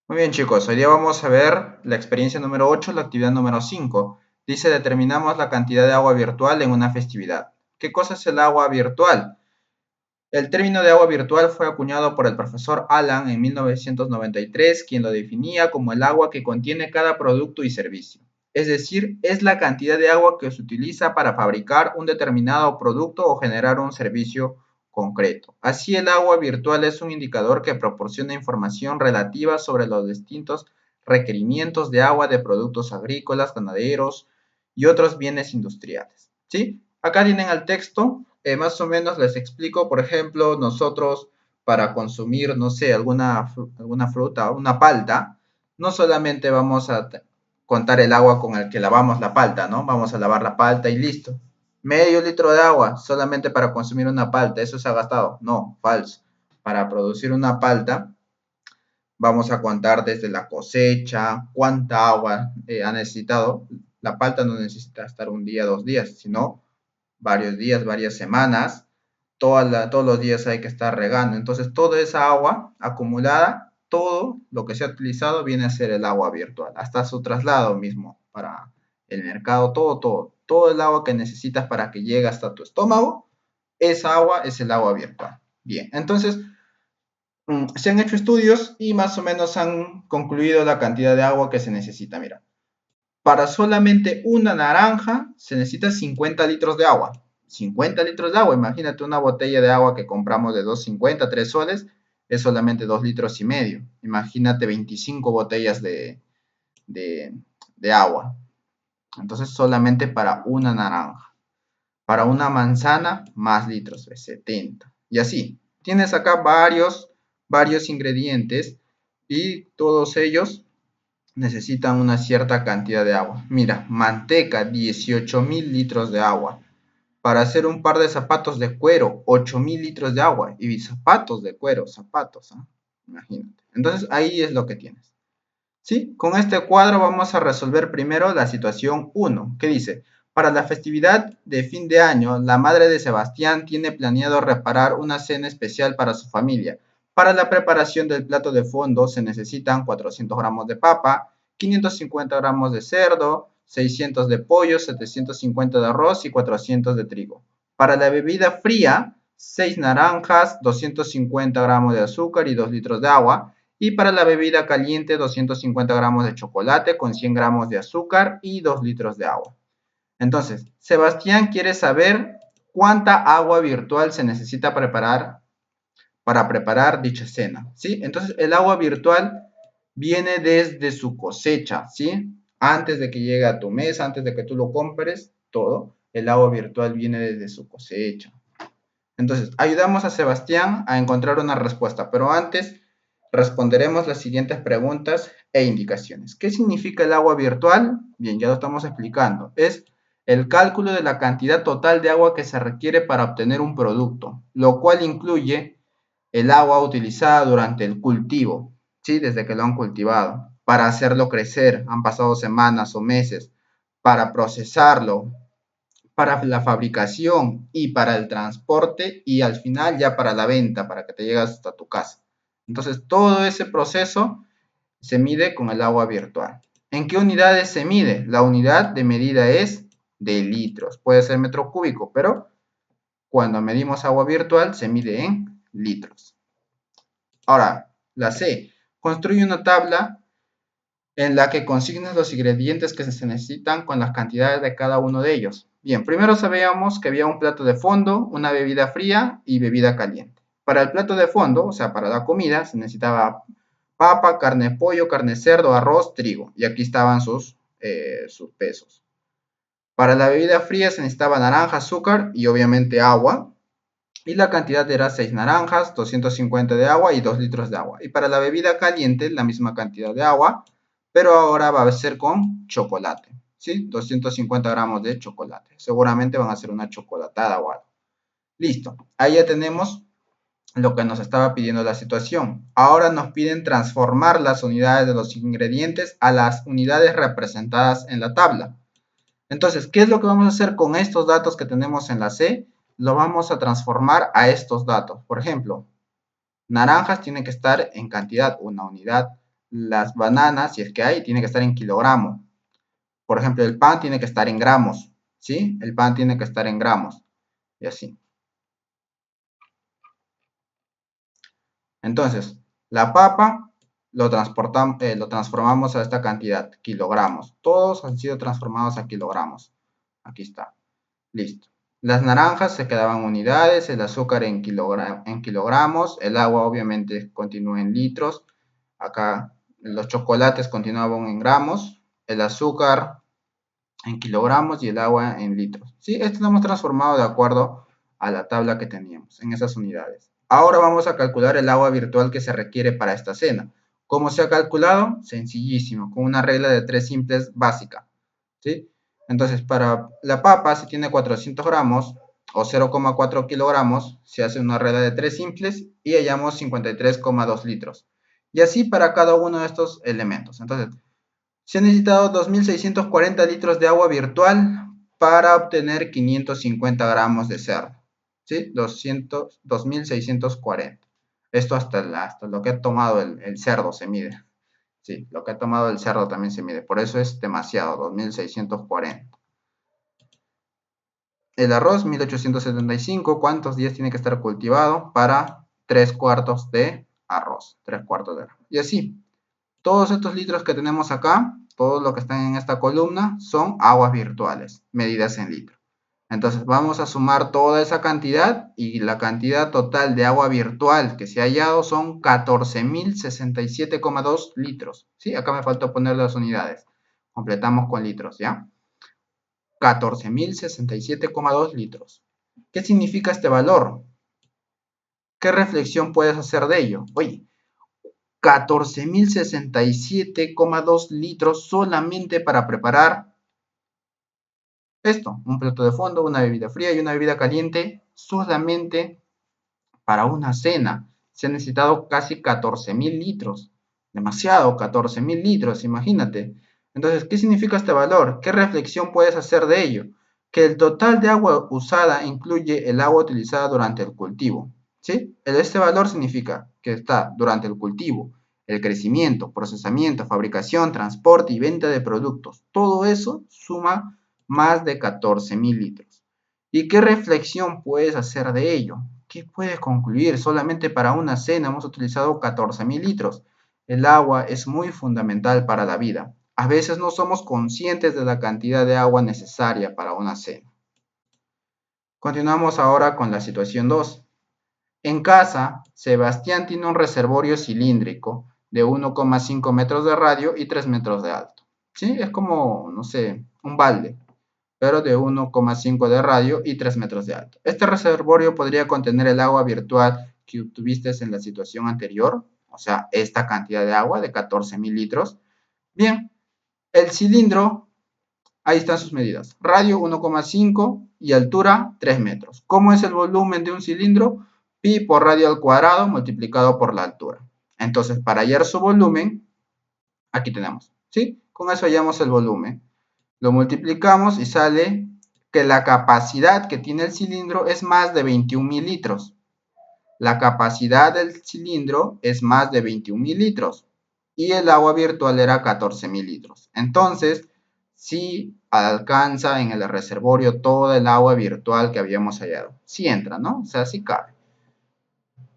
Muy bien, chicos, hoy día vamos a ver la experiencia número 8, la actividad número 5. Dice, determinamos la cantidad de agua virtual en una festividad. ¿Qué cosa es el agua virtual? El término de agua virtual fue acuñado por el profesor Allan en 1993, quien lo definía como el agua que contiene cada producto y servicio. Es decir, es la cantidad de agua que se utiliza para fabricar un determinado producto o generar un servicio concreto. Así, el agua virtual es un indicador que proporciona información relativa sobre los distintos requerimientos de agua de productos agrícolas, ganaderos y otros bienes industriales. ¿Sí? Acá tienen el texto, más o menos les explico, por ejemplo, nosotros para consumir, no sé, alguna fruta, una palta, no solamente vamos a contar el agua con el que lavamos la palta, ¿no? Vamos a lavar la palta y listo. Medio litro de agua solamente para consumir una palta, ¿eso se ha gastado? No, falso. Para producir una palta vamos a contar desde la cosecha, cuánta agua ha necesitado. La palta no necesita estar un día, 2 días, sino varios días, varias semanas. Todos los días hay que estar regando. Entonces, toda esa agua acumulada, todo lo que se ha utilizado viene a ser el agua virtual. Hasta su traslado mismo para el mercado, todo el agua que necesitas para que llegue hasta tu estómago, esa agua es el agua virtual. Bien, entonces se han hecho estudios y más o menos han concluido la cantidad de agua que se necesita. Mira, para solamente una naranja se necesita 50 litros de agua. 50 litros de agua, imagínate una botella de agua que compramos de 2,50, 3 soles, es solamente 2 litros y medio. Imagínate 25 botellas de, de agua. Entonces solamente para una naranja. Para una manzana, más litros, 70. Y así, tienes acá varios ingredientes y todos ellos necesitan una cierta cantidad de agua. Mira, manteca, 18,000 litros de agua. Para hacer un par de zapatos de cuero, 8,000 litros de agua. Y zapatos de cuero, zapatos, ¿eh? Imagínate. Entonces ahí es lo que tienes. ¿Sí? Con este cuadro vamos a resolver primero la situación 1, que dice, para la festividad de fin de año, la madre de Sebastián tiene planeado reparar una cena especial para su familia. Para la preparación del plato de fondo se necesitan 400 gramos de papa, 550 gramos de cerdo, 600 de pollo, 750 de arroz y 400 de trigo. Para la bebida fría, 6 naranjas, 250 gramos de azúcar y 2 litros de agua. Y para la bebida caliente, 250 gramos de chocolate con 100 gramos de azúcar y 2 litros de agua. Entonces, Sebastián quiere saber cuánta agua virtual se necesita para preparar dicha cena, ¿sí? Entonces, el agua virtual viene desde su cosecha, ¿sí? Antes de que llegue a tu mesa, antes de que tú lo compres, todo, el agua virtual viene desde su cosecha. Entonces, ayudamos a Sebastián a encontrar una respuesta, pero antes responderemos las siguientes preguntas e indicaciones. ¿Qué significa el agua virtual? Bien, ya lo estamos explicando. Es el cálculo de la cantidad total de agua que se requiere para obtener un producto, lo cual incluye el agua utilizada durante el cultivo, ¿sí? Desde que lo han cultivado, para hacerlo crecer, han pasado semanas o meses, para procesarlo, para la fabricación y para el transporte y al final ya para la venta, para que te llegue hasta tu casa. Entonces, todo ese proceso se mide con el agua virtual. ¿En qué unidades se mide? La unidad de medida es de litros. Puede ser metro cúbico, pero cuando medimos agua virtual se mide en litros. Ahora, la C. Construye una tabla en la que consignas los ingredientes que se necesitan con las cantidades de cada uno de ellos. Bien, primero sabíamos que había un plato de fondo, una bebida fría y bebida caliente. Para el plato de fondo, o sea, para la comida, se necesitaba papa, carne de pollo, carne de cerdo, arroz, trigo. Y aquí estaban sus pesos. Para la bebida fría se necesitaba naranja, azúcar y obviamente agua. Y la cantidad era 6 naranjas, 250 de agua y 2 litros de agua. Y para la bebida caliente, la misma cantidad de agua, pero ahora va a ser con chocolate, ¿sí? 250 gramos de chocolate. Seguramente van a ser una chocolatada o algo. Listo, ahí ya tenemos lo que nos estaba pidiendo la situación. Ahora nos piden transformar las unidades de los ingredientes a las unidades representadas en la tabla. Entonces, ¿qué es lo que vamos a hacer con estos datos que tenemos en la C? Lo vamos a transformar a estos datos. Por ejemplo, naranjas tienen que estar en cantidad, una unidad. Las bananas, si es que hay, tiene que estar en kilogramos. Por ejemplo, el pan tiene que estar en gramos, ¿sí? El pan tiene que estar en gramos, y así. Entonces, la papa lo transformamos a esta cantidad, kilogramos. Todos han sido transformados a kilogramos. Aquí está. Listo. Las naranjas se quedaban en unidades, el azúcar en kilogramos, el agua obviamente continúa en litros. Acá los chocolates continuaban en gramos, el azúcar en kilogramos y el agua en litros. Sí, esto lo hemos transformado de acuerdo a la tabla que teníamos en esas unidades. Ahora vamos a calcular el agua virtual que se requiere para esta cena. ¿Cómo se ha calculado? Sencillísimo, con una regla de 3 simples básica. ¿Sí? Entonces, para la papa, si tiene 400 gramos o 0,4 kilogramos, se hace una regla de 3 simples y hallamos 53,2 litros. Y así para cada uno de estos elementos. Entonces, se han necesitado 2.640 litros de agua virtual para obtener 550 gramos de cerdo. ¿Sí? 2.640. Esto hasta lo que ha tomado el cerdo se mide. Sí, lo que ha tomado el cerdo también se mide. Por eso es demasiado, 2.640. El arroz, 1.875. ¿Cuántos días tiene que estar cultivado para 3 cuartos de arroz? 3 cuartos de arroz. Y así, todos estos litros que tenemos acá, todos los que están en esta columna, son aguas virtuales, medidas en litros. Entonces vamos a sumar toda esa cantidad y la cantidad total de agua virtual que se ha hallado son 14.067,2 litros. ¿Sí? Acá me faltó poner las unidades. Completamos con litros, ¿ya? 14.067,2 litros. ¿Qué significa este valor? ¿Qué reflexión puedes hacer de ello? Oye, 14.067,2 litros solamente para preparar esto, un plato de fondo, una bebida fría y una bebida caliente, solamente para una cena. Se han necesitado casi 14.000 litros. Demasiado, 14.000 litros, imagínate. Entonces, ¿qué significa este valor? ¿Qué reflexión puedes hacer de ello? Que el total de agua usada incluye el agua utilizada durante el cultivo. ¿Sí? Este valor significa que está durante el cultivo, el crecimiento, procesamiento, fabricación, transporte y venta de productos. Todo eso suma más de 14.000 litros. ¿Y qué reflexión puedes hacer de ello? ¿Qué puedes concluir? Solamente para una cena hemos utilizado 14.000 litros. El agua es muy fundamental para la vida. A veces no somos conscientes de la cantidad de agua necesaria para una cena. Continuamos ahora con la situación 2. En casa, Sebastián tiene un reservorio cilíndrico de 1,5 metros de radio y 3 metros de alto. ¿Sí? Es como, no sé, un balde, pero de 1,5 de radio y 3 metros de alto. Este reservorio podría contener el agua virtual que obtuviste en la situación anterior, o sea, esta cantidad de agua de 14.000 litros. Bien, el cilindro, ahí están sus medidas. Radio 1,5 y altura 3 metros. ¿Cómo es el volumen de un cilindro? Pi por radio al cuadrado multiplicado por la altura. Entonces, para hallar su volumen, aquí tenemos, ¿sí? Con eso hallamos el volumen. Lo multiplicamos y sale que la capacidad que tiene el cilindro es más de 21.000 litros. La capacidad del cilindro es más de 21.000 litros y el agua virtual era 14.000 litros. Entonces, sí alcanza en el reservorio toda el agua virtual que habíamos hallado. Sí entra, ¿no? O sea, sí cabe.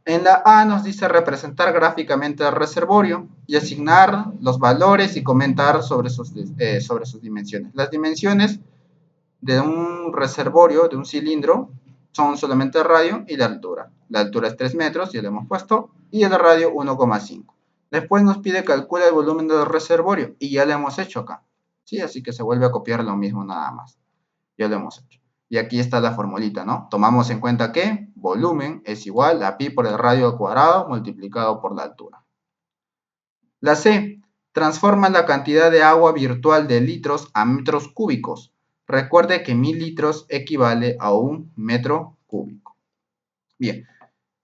En la A nos dice representar gráficamente el reservorio y asignar los valores y comentar sobre sus dimensiones. Las dimensiones de un reservorio, de un cilindro, son solamente el radio y la altura. La altura es 3 metros, ya lo hemos puesto, y el radio 1,5. Después nos pide calcula el volumen del reservorio, y ya lo hemos hecho acá. ¿Sí? Así que se vuelve a copiar lo mismo nada más. Ya lo hemos hecho. Y aquí está la formulita, ¿no? Tomamos en cuenta que volumen es igual a pi por el radio al cuadrado multiplicado por la altura. La C. Transforma la cantidad de agua virtual de litros a metros cúbicos. Recuerde que 1.000 litros equivale a 1 metro cúbico. Bien,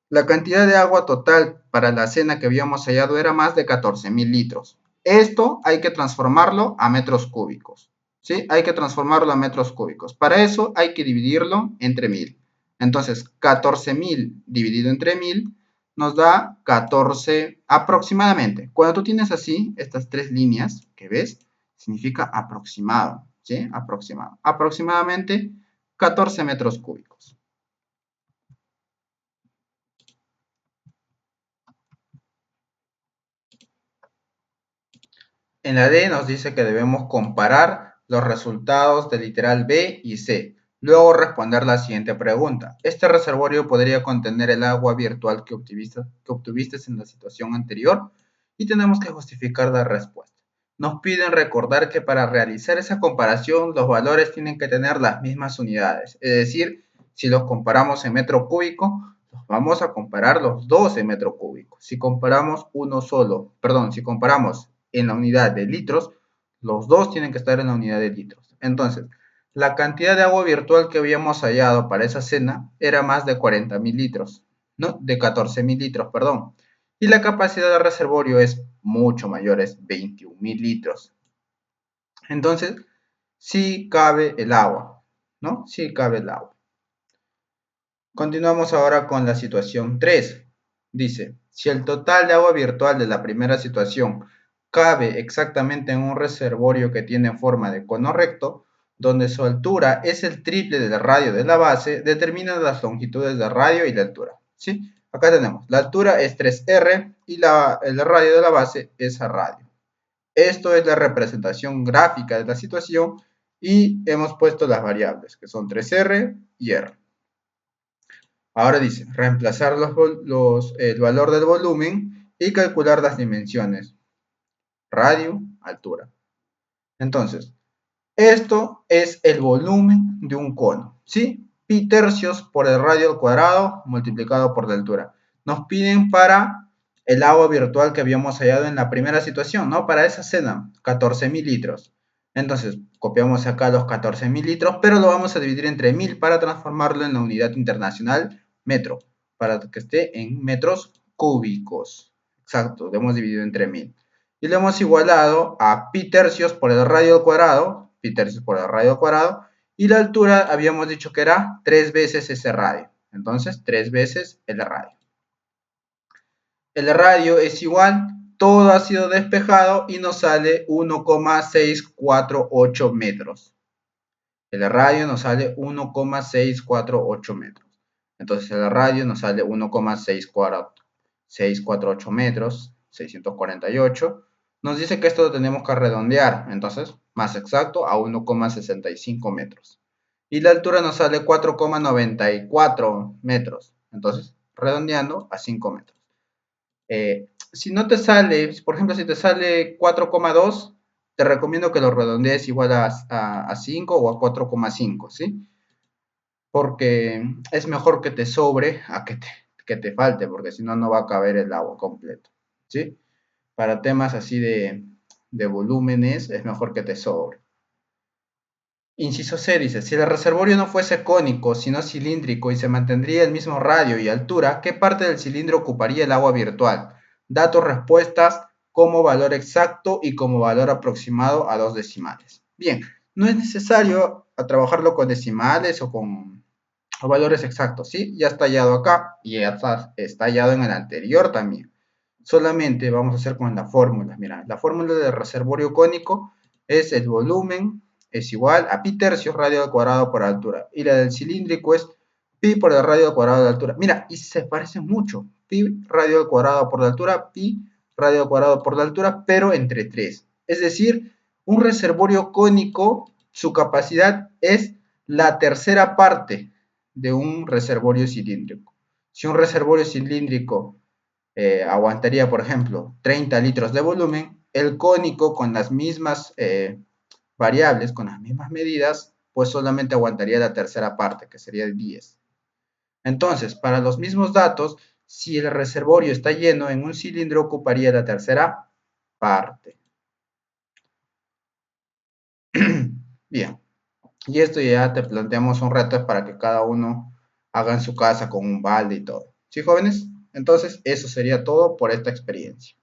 la cantidad de agua total para la cena que habíamos hallado era más de 14.000 litros. Esto hay que transformarlo a metros cúbicos. ¿Sí? Hay que transformarlo a metros cúbicos. Para eso hay que dividirlo entre 1.000. Entonces, 14.000 dividido entre 1.000 nos da 14 aproximadamente. Cuando tú tienes así, estas tres líneas que ves, significa aproximado, ¿sí? Aproximado. Aproximadamente 14 metros cúbicos. En la D nos dice que debemos comparar los resultados del literal B y C. Luego responder la siguiente pregunta. ¿Este reservorio podría contener el agua virtual que obtuviste en la situación anterior? Y tenemos que justificar la respuesta. Nos piden recordar que para realizar esa comparación los valores tienen que tener las mismas unidades. Es decir, si los comparamos en metro cúbico, vamos a comparar los dos en metro cúbico. Si comparamos si comparamos en la unidad de litros, los dos tienen que estar en la unidad de litros. Entonces, la cantidad de agua virtual que habíamos hallado para esa cena era más de 40.000 litros, ¿no? De 14.000 litros, perdón. Y la capacidad del reservorio es mucho mayor, es 21.000 litros. Entonces, sí cabe el agua, ¿no? Sí cabe el agua. Continuamos ahora con la situación 3. Dice, si el total de agua virtual de la primera situación cabe exactamente en un reservorio que tiene forma de cono recto, donde su altura es el triple del radio de la base, determina las longitudes de radio y la altura. ¿Sí? Acá tenemos, la altura es 3R y el radio de la base es a radio. Esto es la representación gráfica de la situación y hemos puesto las variables, que son 3R y R. Ahora dice, reemplazar el valor del volumen y calcular las dimensiones. Radio, altura. Entonces, esto es el volumen de un cono, ¿sí? Pi tercios por el radio al cuadrado multiplicado por la altura. Nos piden para el agua virtual que habíamos hallado en la primera situación, ¿no? Para esa cena, 14.000 litros. Entonces, copiamos acá los 14.000 litros, pero lo vamos a dividir entre 1000 para transformarlo en la unidad internacional metro, para que esté en metros cúbicos. Exacto, lo hemos dividido entre 1000. Y lo hemos igualado a pi tercios por el radio al cuadrado, pi tercios por el radio al cuadrado, y la altura habíamos dicho que era 3 veces ese radio. Entonces, 3 veces el radio. El radio es igual, todo ha sido despejado y nos sale 1,648 metros. El radio nos sale 1,648 metros. Entonces el radio nos sale 1,648 metros, 648. Nos dice que esto lo tenemos que redondear, entonces más exacto a 1,65 metros. Y la altura nos sale 4,94 metros, entonces redondeando a 5 metros. Si no te sale, por ejemplo, si te sale 4,2, te recomiendo que lo redondees igual a 5 o a 4,5, ¿sí? Porque es mejor que te sobre a que te falte, porque si no, no va a caber el agua completo, ¿sí? Para temas así de volúmenes, es mejor que te sobre. Inciso C dice, si el reservorio no fuese cónico, sino cilíndrico y se mantendría el mismo radio y altura, ¿qué parte del cilindro ocuparía el agua virtual? Datos, respuestas como valor exacto y como valor aproximado a 2 decimales. Bien, no es necesario trabajarlo con decimales o con valores exactos, ¿sí? Ya está hallado acá y ya está hallado en el anterior también. Solamente vamos a hacer con la fórmula. Mira, la fórmula del reservorio cónico es el volumen es igual a pi tercios radio al cuadrado por altura. Y la del cilíndrico es pi por el radio al cuadrado de altura. Mira, y se parecen mucho. Pi radio al cuadrado por la altura, pi radio al cuadrado por la altura, pero entre 3. Es decir, un reservorio cónico, su capacidad es la tercera parte de un reservorio cilíndrico. Si un reservorio cilíndrico aguantaría, por ejemplo, 30 litros de volumen, el cónico con las mismas variables, con las mismas medidas, pues solamente aguantaría la tercera parte, que sería el 10. Entonces, para los mismos datos, si el reservorio está lleno en un cilindro, ocuparía la tercera parte. Bien, y esto ya te planteamos un reto para que cada uno haga en su casa con un balde y todo. ¿Sí, jóvenes? Entonces, eso sería todo por esta experiencia.